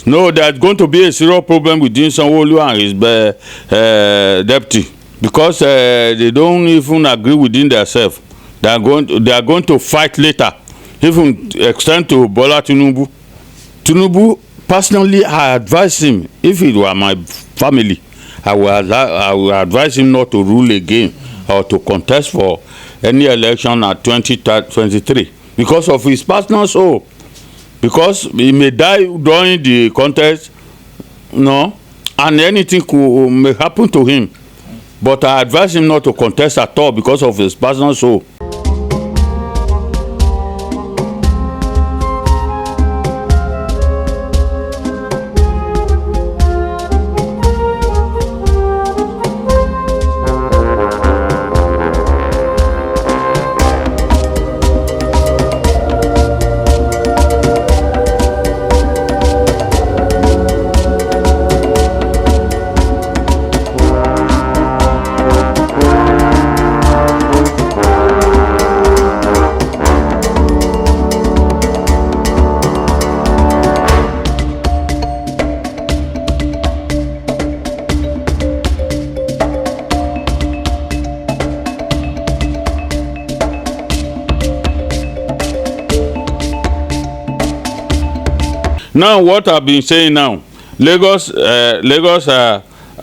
No, there's going to be a serious problem within Sanwo-Olu and his deputy, because they don't even agree within themselves. They are going to fight later, even extend to Bola Tinubu. Tinubu, personally, I advise him, if it were my family, I will advise him not to rule again or to contest for any election at 2023 because of his personal soul. Because he may die during the contest, and anything may happen to him. But I advise him not to contest at all because of his personal soul. Now, what I've been saying now, Lagos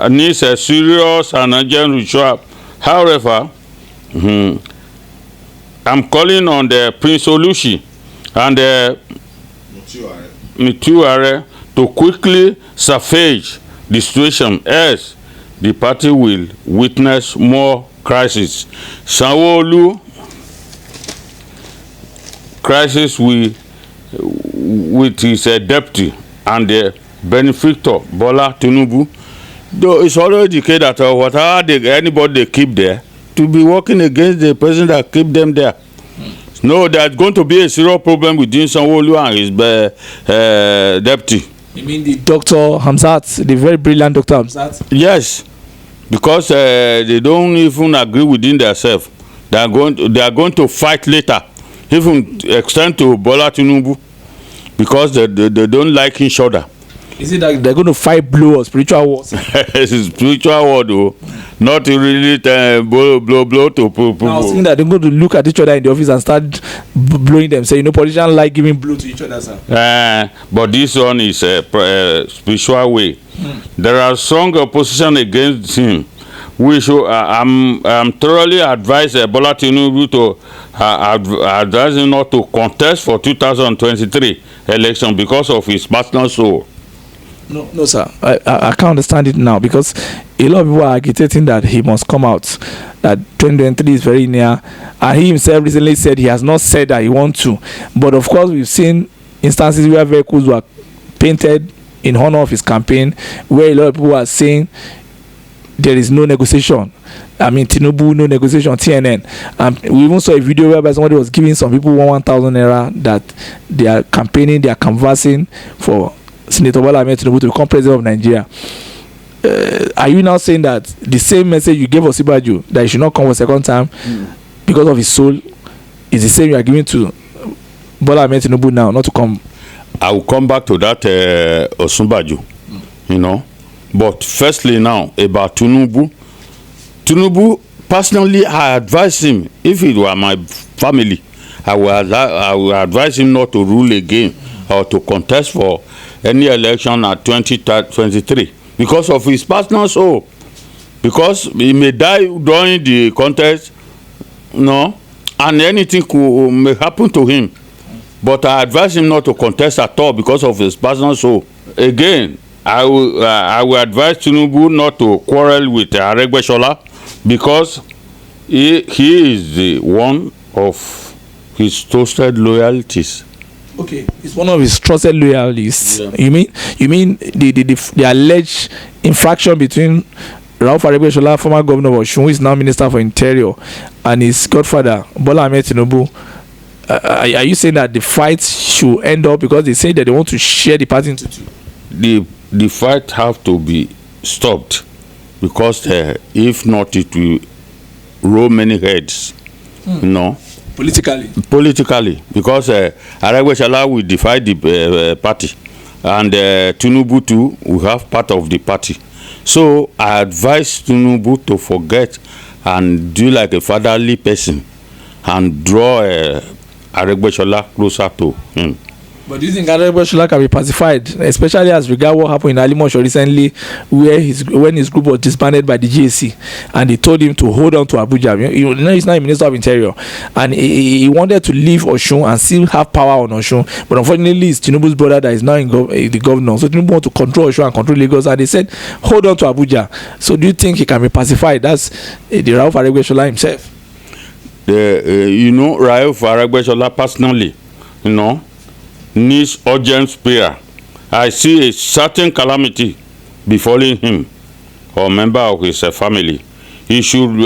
needs a serious and urgent ritual. However, I'm calling on the Prince Olushi and the Mutuare to quickly suffrage the situation, else the party will witness more crisis. Sanwo-Olu crisis with his deputy and the benefactor Bola Tinubu, though it's already clear that whatever anybody they keep there to be working against the president that keep them there. No, there's going to be a serious problem within Sanwo-Olu and his deputy. You mean the Dr. Hamzat, the very brilliant Dr. Hamzat? Yes, because they don't even agree within themselves. They are going to fight later, even extend to Bola Tinubu, because they don't like each other. Is it that they're going to fight blow or spiritual wars? It's spiritual war though, not really blow to people. I was thinking that they're going to look at each other in the office and start blowing them. Say, politicians like giving blow to each other, sir. But this one is a spiritual way. There are strong opposition against him. We should. I'm thoroughly advise Bola Tinubu to advise him not to contest for 2023 election because of his personal soul. No, sir. I can't understand it now, because a lot of people are agitating that he must come out, that 2023 is very near, and he himself recently said he has not said that he wants to. But of course, we've seen instances where vehicles were painted in honor of his campaign, where a lot of people are saying there is no negotiation. I mean, Tinubu, no negotiation, TNN. We even saw a video whereby somebody was giving some people 1,000 naira that they are campaigning, they are canvassing for Senator Bola Tinubu to become president of Nigeria. Are you now saying that the same message you gave Osibaju, that he should not come for second time because of his soul, is the same you are giving to Bola Tinubu now, not to come? I will come back to that Osunbaju, But firstly now, about Tinubu. Tinubu, personally, I advise him, if it were my family, I will advise him not to rule again or to contest for any election at 2023 because of his personal soul. Because he may die during the contest, and anything may happen to him. But I advise him not to contest at all because of his personal soul. Again, I will advise Tinubu not to quarrel with Aregbesola, because he is the one of his trusted loyalties. Okay, it's one of his trusted loyalists. Yeah. You mean the alleged infraction between Rauf Aregbesola, former governor of Osun, who is now Minister for Interior, and his godfather Bola Tinubu? Are you saying that the fight should end up because they say that they want to share the party into two? The fight have to be stopped, because if not, it will roll many heads. Politically, because Aregbesola will divide the party, and Tinubu too will have part of the party. So I advise Tinubu to forget and do like a fatherly person and draw Aregbesola closer to him. But do you think Aregbesola can be pacified, especially as regard what happened in Alimosho recently, where when his group was disbanded by the GAC, and they told him to hold on to Abuja? You know, he's not a Minister of Interior, and he wanted to leave Osun and still have power on Osun. But unfortunately, it's Tinubu's brother that is now the governor. So Tinubu want to control Osun and control Lagos, and they said hold on to Abuja. So do you think he can be pacified? That's the Rauf Aregbesola himself. You know, Rauf Aregbesola personally, you know, needs urgent prayer. I see a certain calamity befalling him or member of his family. He should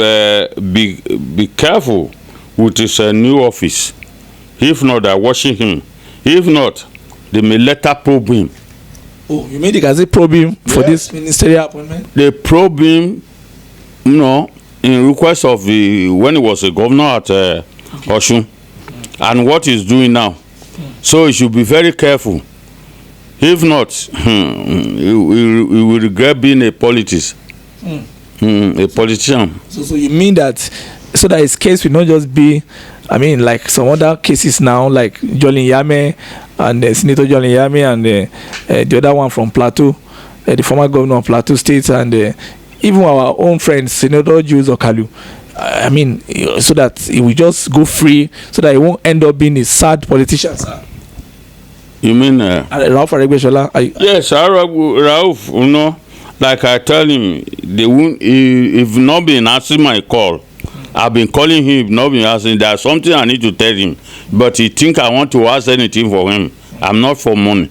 be careful with his new office. If not, they're watching him. If not, they may later probe him. Oh, you mean they can say probe him for this ministerial appointment? They probe him, you know, in request of when he was a governor at Osun, and what he's doing now. So he should be very careful. If not, he will regret being a politician. A politician. So you mean that so that his case will not just be, I mean, like some other cases now, like Jolin Yame and Senator Jolin Yame and the other one from Plateau, the former governor of Plateau State, and even our own friend Senator Jules Okalu. I mean, so that he will just go free, so that he won't end up being a sad politician, sir. You mean Rauf Aregbesola? Yes, Rauf, you know, like I tell him, they won't. If not been answering my call, I've been calling him. If not been answering, there's something I need to tell him. But he think I want to ask anything for him. I'm not for money.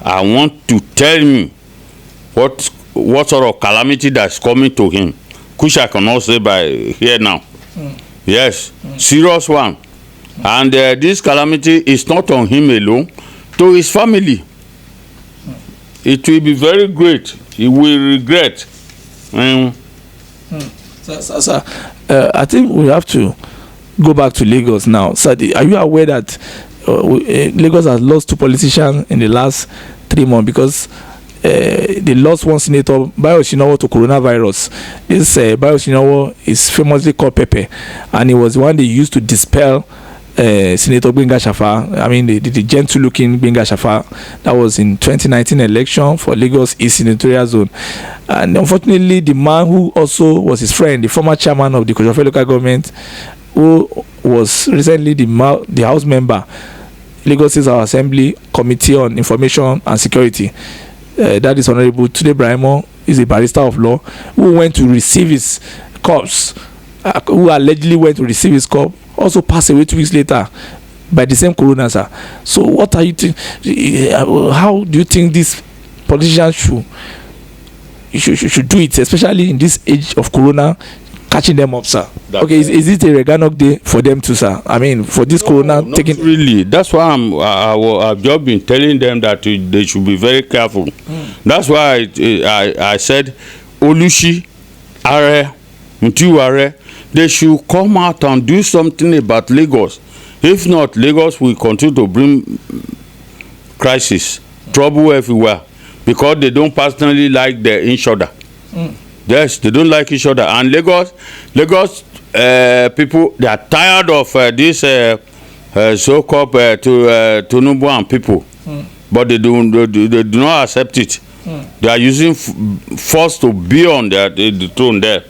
I want to tell me what sort of calamity that's coming to him, which I cannot say by here now. Yes, serious one. And this calamity is not on him alone, to his family. It will be very great. He will regret. Sir, I think we have to go back to Lagos now. Sir, are you aware that Lagos has lost 2 politicians in the last 3 months because they lost one senator, Bayo Shinawo, to coronavirus. This Bayo Shinawo is famously called Pepe, and he was the one they used to dispel Senator Gbenga Shafa. I mean, the gentle-looking Gbenga Shafa. That was in 2019 election for Lagos East Senatorial Zone. And unfortunately, the man who also was his friend, the former chairman of the Kojofe local government, who was recently the House member, Lagos State House Assembly Committee on Information and Security, that is Honorable Tunde Brahimo, is a barrister of law, who went to receive his corpse, who allegedly went to receive his corpse, also passed away 2 weeks later by the same corona, sir. So what are you how do you think these politicians should do it, especially in this age of corona, catching them up, sir? Okay, is it a Reganok day for them too, sir? I mean, for this corona taking... Not really. That's why I've just been telling them that they should be very careful. That's why I said Olushi, Are, Ntiware, they should come out and do something about Lagos. If not, Lagos will continue to bring crisis, trouble everywhere, because they don't personally like each other. Yes, they don't like each other. And Lagos people, they are tired of this so-called Tinubu and people, but they do not accept it. They are using force to be on the throne there.